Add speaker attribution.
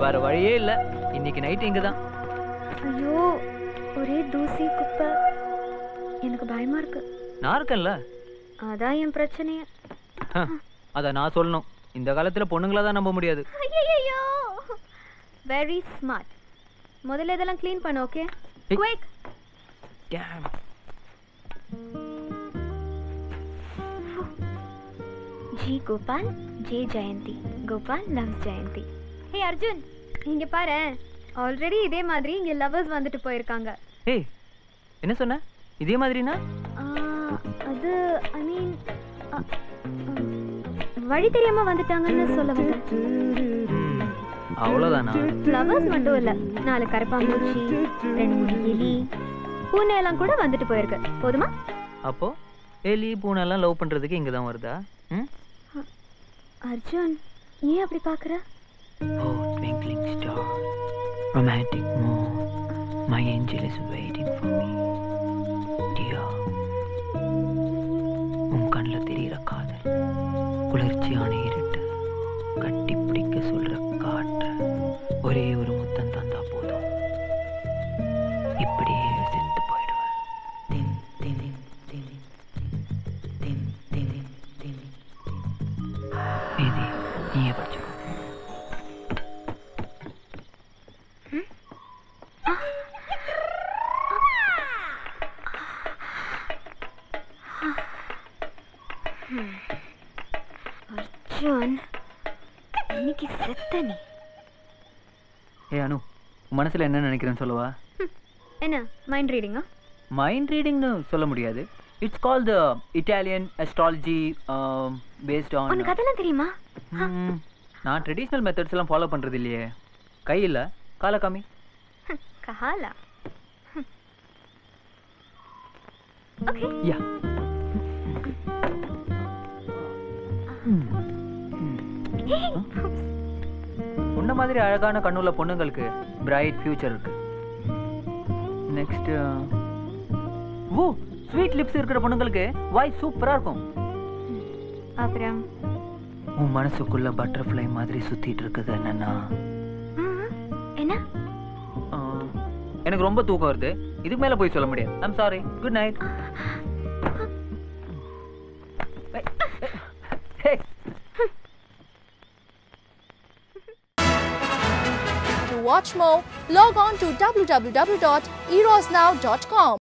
Speaker 1: வேற வழியே இல்ல. இன்னைக்கு நைட் இங்க தான்.
Speaker 2: ஐயோ, ஒரே தூசி குப்பை. எனக்கு பயமா இருக்கு.
Speaker 1: நான் இருக்கேன்ல.
Speaker 2: அதான் என் பிரச்சனையே.
Speaker 1: அத நான் சொல்லணும். இந்த காலத்துல பொண்ணுங்கள தான் நம்ப முடியாது.
Speaker 2: ஐயோ, வெரி ஸ்மார்ட். முதல்ல இதெல்லாம் க்ளீன் பண்ணு. Okay, quick.
Speaker 1: Damn.
Speaker 2: G Gopal, J Jayanthi. Gopal loves Jayanthi. Hey Arjun, இங்க பாரு. ஆல்ரெடி இதே மாதிரி இங்க லவர்ஸ் வந்துட்டு போயிருக்காங்க.
Speaker 1: ஏய், என்ன சொன்ன? இதே மாதிரினா?
Speaker 2: அது ஐ மீன் வழி தெரியாம வந்துட்டாங்கன்னு சொல்ல வந்தேன்.
Speaker 1: அவ்வளவுதானா?
Speaker 2: ஃப்ளவர்ஸ் மட்டும் இல்ல, 4 கரப்பாம்பூச்சி, 2 எலி, பூனை எல்லாம் கூட வந்துட்டு போயிருக்கு. போதுமா?
Speaker 1: அப்போ எலி பூனை எல்லாம் லவ் பண்றதுக்கு இங்க தான் வருதா?
Speaker 2: அர்ஜுன், ஏன் அப்படி பாக்குற?
Speaker 1: Oh, twinkling star, romantic moon, my angel is waiting for me, dear. உன் கண்ணுல தெரியுற காதல், குளிர்ச்சியான இருட்டு, கட்டி பிடிக்க சொல்ற காற்று, ஒரே ஒரு முத்தம் தந்தா போதும், இப்படியே செத்து போயிடுவேன். தின் தின் தின் தின் தின் தின். இது நீயே படிச்சுக்கோ.
Speaker 2: அர்ஜுன், இன்னைக்கு செத்த நீ.
Speaker 1: ஏ அனு, மனசுல என்ன நினைக்கிறேன்னு சொல்லவா?
Speaker 2: என்ன மைண்ட் ரீடிங்கா?
Speaker 1: மைண்ட் ரீடிங்னு சொல்ல முடியாது. It's called the Italian astrology based on.
Speaker 2: உனக்கு அதெல்லாம் தெரியுமா?
Speaker 1: நான் ட்ரெடிஷனல் மெத்தட்ஸ் எல்லாம் ஃபாலோ பண்றது இல்லையே. கை இல்ல, கால காமி.
Speaker 2: காலா? ஓகே.
Speaker 1: யா. உன்ன மாதிரி அழகான கண்ணுள்ள பொண்ணுங்களுக்கு பிரைட் ஃபியூச்சர் இருக்கு. நெக்ஸ்ட் ஓ, ஸ்வீட் லிப்ஸ் இருக்கிற பொண்ணுங்களுக்கு வாய் சூப்பரா இருக்கும்.
Speaker 2: அப்புறம்
Speaker 1: உன் மனசுக்குள்ள பட்டர்ஃப்ளை மாதிரி சுத்திட்டு இருக்குது என்னன்னா?
Speaker 2: என்ன?
Speaker 1: எனக்கு ரொம்ப தூக்கம் வருது. இதுக்கு மேல போய் சொல்ல முடியாது. I'm sorry. Good night.
Speaker 3: To watch more, log on to www.erosnow.com.